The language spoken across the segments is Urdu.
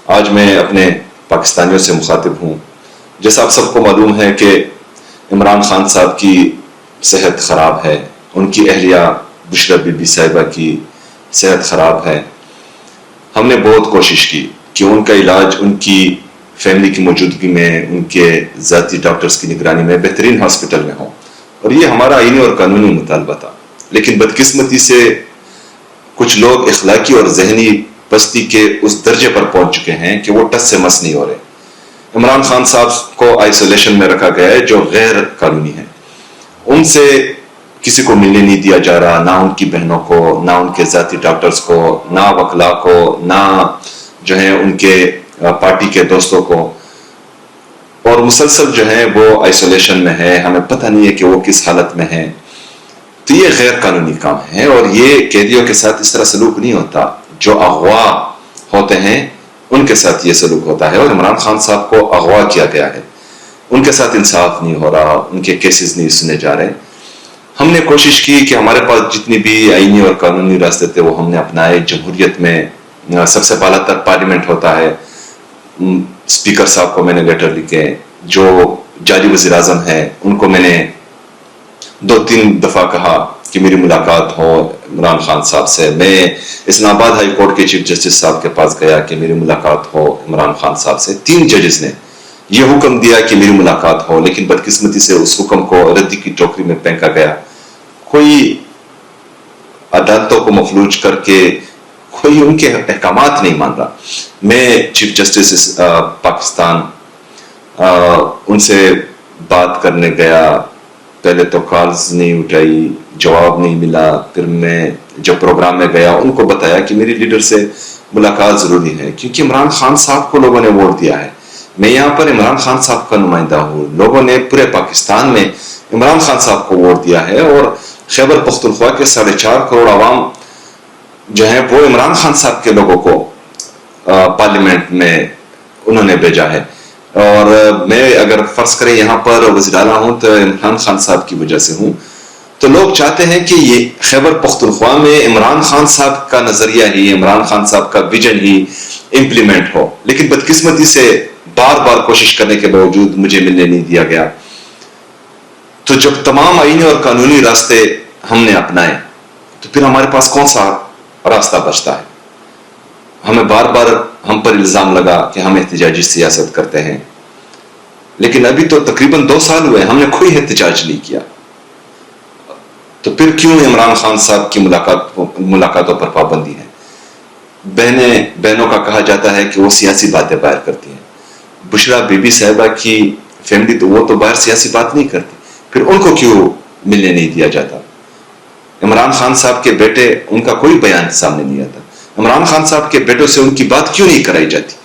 آج میں اپنے پاکستانیوں سے مخاطب ہوں. جیسا آپ سب کو معلوم ہے کہ عمران خان صاحب کی صحت خراب ہے، ان کی اہلیہ بشرا بی بی صاحبہ کی صحت خراب ہے. ہم نے بہت کوشش کی کہ ان کا علاج ان کی فیملی کی موجودگی میں، ان کے ذاتی ڈاکٹرز کی نگرانی میں بہترین ہاسپٹل میں ہوں، اور یہ ہمارا آئینی اور قانونی مطالبہ تھا. لیکن بدقسمتی سے کچھ لوگ اخلاقی اور ذہنی پستی کے اس درجے پر پہنچ چکے ہیں کہ وہ ٹس سے مس نہیں ہو رہے. عمران خان صاحب کو آئسولیشن میں رکھا گیا ہے جو غیر قانونی ہے. ان سے کسی کو ملنے نہیں دیا جا رہا، نہ ان کی بہنوں کو، نہ ان کے ذاتی ڈاکٹرز کو، نہ وکلا کو، نہ جو ہیں ان کے پارٹی کے دوستوں کو. اور مسلسل جو ہے وہ آئسولیشن میں ہے، ہمیں پتہ نہیں ہے کہ وہ کس حالت میں ہے. تو یہ غیر قانونی کام ہے، اور یہ قیدیوں کے ساتھ اس طرح سلوک نہیں ہوتا. جو اغوا ہوتے ہیں ان کے ساتھ یہ سلوک ہوتا ہے، اور عمران خان صاحب کو اغوا کیا گیا ہے. ان کے ساتھ انصاف نہیں ہو رہا، ان کے کیسز نہیں سنے جا رہے. ہم نے کوشش کی کہ ہمارے پاس جتنی بھی آئینی اور قانونی راستے تھے وہ ہم نے اپنائے. جمہوریت میں سب سے بالا تر پارلیمنٹ ہوتا ہے، اسپیکر صاحب کو میں نے لیٹر لکھے، جو جاری وزیر اعظم ہیں ان کو میں نے 2-3 دفعہ کہا کہ میری ملاقات ہو عمران خان صاحب سے. میں اسلام آباد ہائی کورٹ کے چیف جسٹس صاحب کے پاس گیا کہ میری ملاقات ہو عمران خان صاحب سے. 3 ججز نے یہ حکم دیا کہ میری ملاقات ہو، لیکن بدقسمتی سے اس حکم کو ردی کی ٹوکری میں پھینکا گیا. کوئی عدالتوں کو مفلوج کر کے کوئی ان کے احکامات نہیں مان رہا. میں چیف جسٹس پاکستان ان سے بات کرنے گیا، پہلے تو کالز نہیں اٹھائی، جواب نہیں ملا. پھر میں جب پروگرام میں گیا ان کو بتایا کہ میری لیڈر سے ملاقات ضروری ہے، کیونکہ عمران خان صاحب کو لوگوں نے ووٹ دیا ہے. میں یہاں پر عمران خان صاحب کا نمائندہ ہوں. لوگوں نے پورے پاکستان میں عمران خان صاحب کو ووٹ دیا ہے، اور خیبر پختونخوا کے 4.5 کروڑ عوام جو ہیں وہ عمران خان صاحب کے لوگوں کو پارلیمنٹ میں انہوں نے بھیجا ہے. اور میں اگر فرض کریں یہاں پر وزیر اعلیٰ ہوں تو عمران خان صاحب کی وجہ سے ہوں. تو لوگ چاہتے ہیں کہ یہ خیبر پختونخوا میں عمران خان صاحب کا نظریہ ہی، عمران خان صاحب کا ویژن ہی امپلیمنٹ ہو. لیکن بدقسمتی سے بار بار کوشش کرنے کے باوجود مجھے ملنے نہیں دیا گیا. تو جب تمام آئینی اور قانونی راستے ہم نے اپنائے تو پھر ہمارے پاس کون سا راستہ بچتا ہے؟ ہمیں بار بار ہم پر الزام لگا کہ ہم احتجاجی سیاست کرتے ہیں، لیکن ابھی تو تقریباً 2 سال ہوئے ہم نے کوئی احتجاج نہیں کیا. تو پھر کیوں عمران خان صاحب کی ملاقاتوں پر پابندی ہے؟ بہنوں کا کہا جاتا ہے کہ وہ سیاسی باتیں باہر کرتی ہیں. بشرا بی بی صاحبہ کی فیملی تو وہ تو باہر سیاسی بات نہیں کرتی، پھر ان کو کیوں ملنے نہیں دیا جاتا؟ عمران خان صاحب کے بیٹے، ان کا کوئی بیان سامنے نہیں آتا. عمران خان صاحب کے بیٹوں سے ان کی بات کیوں نہیں کرائی جاتی؟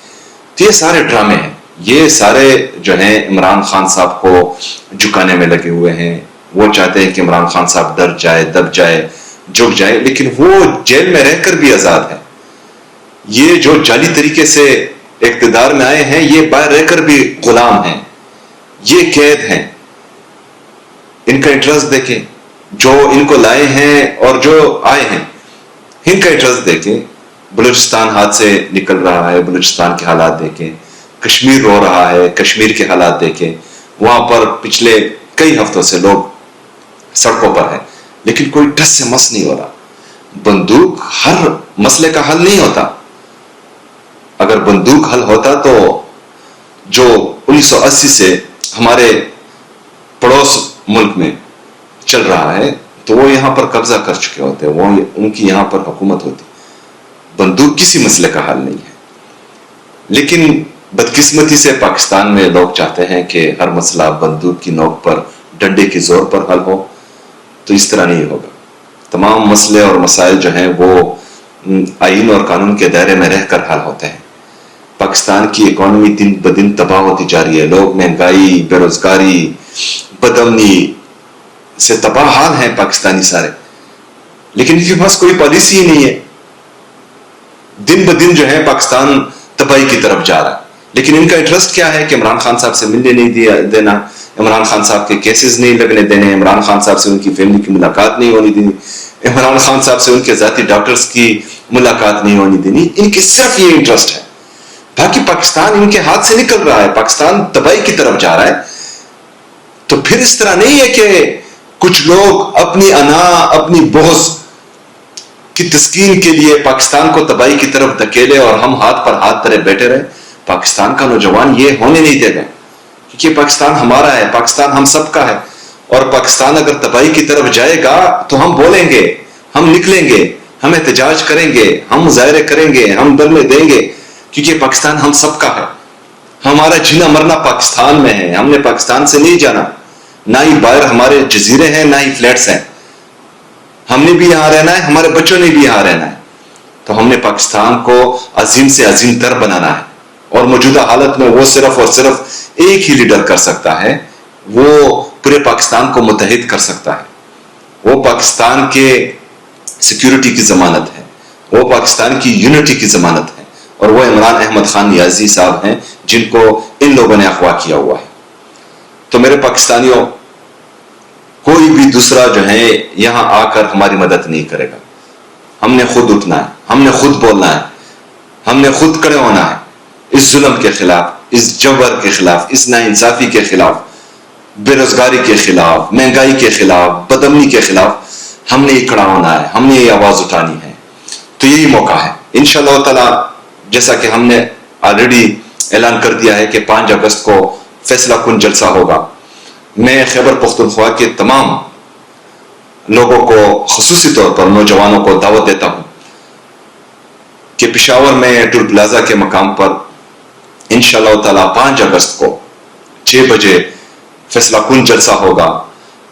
تو یہ سارے ڈرامے ہیں، یہ سارے جو ہیں عمران خان صاحب کو جھکانے میں لگے ہوئے ہیں. وہ چاہتے ہیں کہ عمران خان صاحب ڈر جائے، دب جائے، جھک جائے، لیکن وہ جیل میں رہ کر بھی آزاد ہے. یہ جو جعلی طریقے سے اقتدار میں آئے ہیں یہ باہر رہ کر بھی غلام ہیں، یہ قید ہیں. ان کا انٹرسٹ دیکھیں، جو ان کو لائے ہیں اور جو آئے ہیں ان کا انٹرسٹ دیکھیں. بلوچستان ہاتھ سے نکل رہا ہے، بلوچستان کے حالات دیکھیں. کشمیر رو رہا ہے، کشمیر کے حالات دیکھیں. وہاں پر پچھلے کئی ہفتوں سے لوگ سڑکوں پر ہیں، لیکن کوئی ٹس سے مس نہیں ہو رہا. بندوق ہر مسئلے کا حل نہیں ہوتا. اگر بندوق حل ہوتا تو جو 1980 سے ہمارے پڑوس ملک میں چل رہا ہے تو وہ یہاں پر قبضہ کر چکے ہوتے، وہ ان کی یہاں پر حکومت ہوتی. بندوق کسی مسئلے کا حل نہیں ہے. لیکن بدقسمتی سے پاکستان میں لوگ چاہتے ہیں کہ ہر مسئلہ بندوق کی نوک پر، ڈنڈے کے زور پر حل ہو. تو اس طرح نہیں ہوگا. تمام مسئلے اور مسائل جو ہیں وہ آئین اور قانون کے دائرے میں رہ کر حل ہوتے ہیں. پاکستان کی اکانومی دن بدن تباہ ہوتی جا رہی ہے. لوگ مہنگائی، بے روزگاری، بدامنی سے تباہ حال ہیں پاکستانی سارے، لیکن ان کے پاس کوئی پالیسی ہی نہیں ہے. دن بدن جو ہے پاکستان تباہی کی طرف جا رہا ہے. لیکن ان کا انٹرسٹ کیا ہے کہ عمران خان صاحب سے ملنے نہیں دینا، عمران خان صاحب کے کیسز نہیں لگنے دینے، عمران خان صاحب سے ان کی فیملی کی ملاقات نہیں ہونی دینی، عمران خان صاحب سے ان کے ذاتی ڈاکٹرز کی ملاقات نہیں ہونی دینی. ان کی صرف یہ انٹرسٹ ہے. باقی پاکستان ان کے ہاتھ سے نکل رہا ہے, پاکستان تباہی کی طرف جا رہا ہے, تو پھر اس طرح نہیں ہے کہ کچھ لوگ اپنی انا, اپنی بغض کی تسکین کے لیے پاکستان کو تباہی کی طرف دھکیلے اور ہم ہاتھ پر ہاتھ دھرے بیٹھے رہے. پاکستان کا نوجوان یہ ہونے نہیں دے گا, کیونکہ پاکستان ہمارا ہے, پاکستان ہم سب کا ہے, اور پاکستان اگر تباہی کی طرف جائے گا تو ہم بولیں گے, ہم نکلیں گے, ہم احتجاج کریں گے, ہم مظاہرے کریں گے, ہم دھرنے دیں گے, کیونکہ پاکستان ہم سب کا ہے. ہمارا جینا مرنا پاکستان میں ہے, ہم نے پاکستان سے نہیں جانا, نہ ہی باہر ہمارے جزیرے ہیں, نہ ہی فلیٹس ہیں. ہم نے بھی یہاں رہنا ہے, ہمارے بچوں نے بھی یہاں رہنا ہے. تو ہم نے پاکستان کو عظیم سے عظیم تر بنانا ہے, اور موجودہ حالت میں وہ صرف اور صرف ایک ہی لیڈر کر سکتا ہے, وہ پورے پاکستان کو متحد کر سکتا ہے. وہ پاکستان کے سیکیورٹی کی ضمانت ہے, وہ پاکستان کی یونٹی کی ضمانت ہے, اور وہ عمران احمد خان نیازی صاحب ہیں جن کو ان لوگوں نے اغوا کیا ہوا ہے. تو میرے پاکستانیوں, کوئی بھی دوسرا جو ہے یہاں آ کر ہماری مدد نہیں کرے گا. ہم نے خود اٹھنا ہے, ہم نے خود بولنا ہے, ہم نے خود کھڑے ہونا ہے اس ظلم کے خلاف, اس جبر کے خلاف, اس ناانصافی کے خلاف, بے روزگاری کے خلاف, مہنگائی کے خلاف, بدامنی کے خلاف. ہم نے یہ کھڑا ہونا ہے, ہم نے یہ آواز اٹھانی ہے. تو یہی موقع ہے انشاءاللہ تعالی, جیسا کہ ہم نے آلریڈی اعلان کر دیا ہے کہ 5 اگست کو فیصلہ کن جلسہ ہوگا. میں خیبر پختونخوا کے تمام لوگوں کو, خصوصی طور پر نوجوانوں کو دعوت دیتا ہوں کہ پشاور میں ٹول پلازا کے مقام پر انشاءاللہ تعالی 5 اگست کو 6 بجے فیصلہ کن جلسہ ہوگا.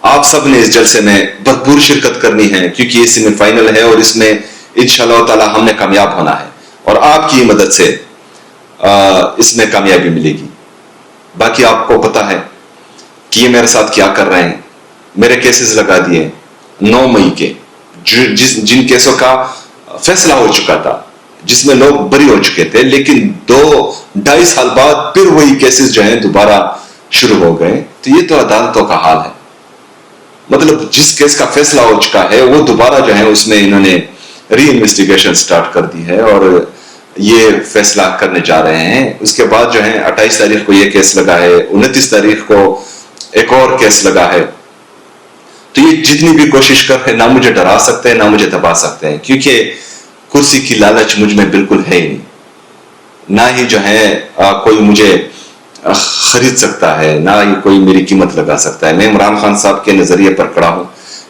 آپ سب نے اس جلسے میں بھرپور شرکت کرنی ہے, کیونکہ یہ سیمی فائنل ہے, اور اس میں انشاءاللہ تعالی ہم نے کامیاب ہونا ہے, اور آپ کی مدد سے اس میں کامیابی ملے گی. باقی آپ کو پتا ہے کہ یہ میرے ساتھ کیا کر رہے ہیں. میرے کیسز لگا دیے 9 مئی کے, جن کیسوں کا فیصلہ ہو چکا تھا, جس میں لوگ بری ہو چکے تھے, لیکن 2-2.5 سال بعد پھر وہی کیسز جو ہیں دوبارہ شروع ہو گئے. تو یہ تو عدالتوں کا حال ہے. مطلب جس کیس کا فیصلہ ہو چکا ہے وہ دوبارہ جو ہے اس میں انہوں نے ری انویسٹیگیشن سٹارٹ کر دی ہے, اور یہ فیصلہ کرنے جا رہے ہیں. اس کے بعد جو ہے 28 تاریخ کو یہ کیس لگا ہے, 29 تاریخ کو ایک اور کیس لگا ہے. تو یہ جتنی بھی کوشش کر رہے ہیں, نہ مجھے ڈرا سکتے ہیں, نہ مجھے دبا سکتے ہیں, کیونکہ کرسی کی لالچ مجھ میں بالکل ہے ہی نہیں. نہ ہی جو ہے کوئی مجھے خرید سکتا ہے, نہ ہی کوئی میری قیمت لگا سکتا ہے. میں عمران خان صاحب کے نظریے پر کھڑا ہوں.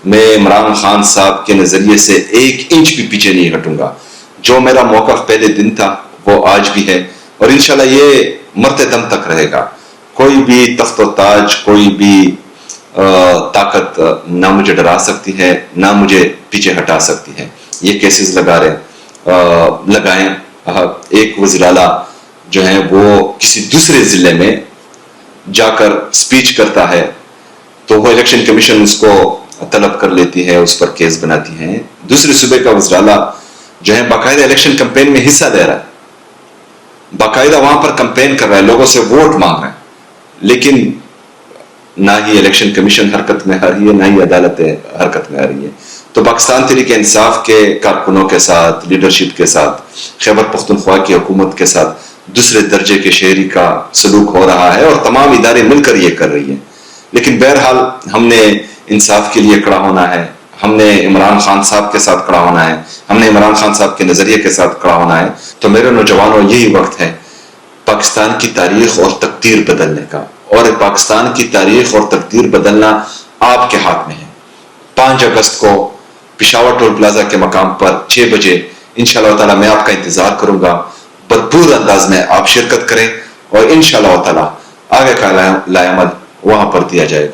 میں عمران خان صاحب کے نظریے سے 1 انچ بھی پیچھے نہیں ہٹوں گا. جو میرا موقف پہلے دن تھا وہ آج بھی ہے, اور انشاءاللہ یہ مرتے دم تک رہے گا. کوئی بھی تخت و تاج, کوئی بھی طاقت نہ مجھے ڈرا سکتی ہے, نہ مجھے پیچھے ہٹا سکتی ہے. یہ کیسز لگائیں. ایک وزیر اعلیٰ جو ہیں وہ کسی دوسرے ضلع میں جا کر سپیچ کرتا ہے تو وہ الیکشن کمیشن اس کو طلب کر لیتی ہے, اس پر کیس بناتی ہے. دوسرے صوبے کا وزیر اعلیٰ جو ہے باقاعدہ الیکشن کمپین میں حصہ دے رہا ہے, باقاعدہ وہاں پر کمپین کر رہا ہے, لوگوں سے ووٹ مانگ رہا ہے, لیکن نہ ہی الیکشن کمیشن حرکت میں آ رہی ہے, نہ ہی عدالت حرکت میں آ رہی ہے. تو پاکستان تحریک انصاف کے کارکنوں کے ساتھ, لیڈرشپ کے ساتھ, خیبر پختونخوا کی حکومت کے ساتھ دوسرے درجے کے شہری کا سلوک ہو رہا ہے, اور تمام ادارے مل کر یہ کر رہی ہیں. لیکن بہرحال ہم نے انصاف کے لیے کھڑا ہونا ہے, ہم نے عمران خان صاحب کے ساتھ کھڑا ہونا ہے, ہم نے عمران خان صاحب کے نظریے کے ساتھ کھڑا ہونا ہے. تو میرے نوجوانوں, یہی وقت ہے پاکستان کی تاریخ اور تقدیر بدلنے کا, اور پاکستان کی تاریخ اور تقدیر بدلنا آپ کے ہاتھ میں ہے. 5 اگست کو پشاور ٹول پلازا کے مقام پر 6 بجے انشاءاللہ تعالی میں آپ کا انتظار کروں گا. بھرپور انداز میں آپ شرکت کریں, اور انشاءاللہ تعالی آگے کا لائحہ عمل وہاں پر دیا جائے گا.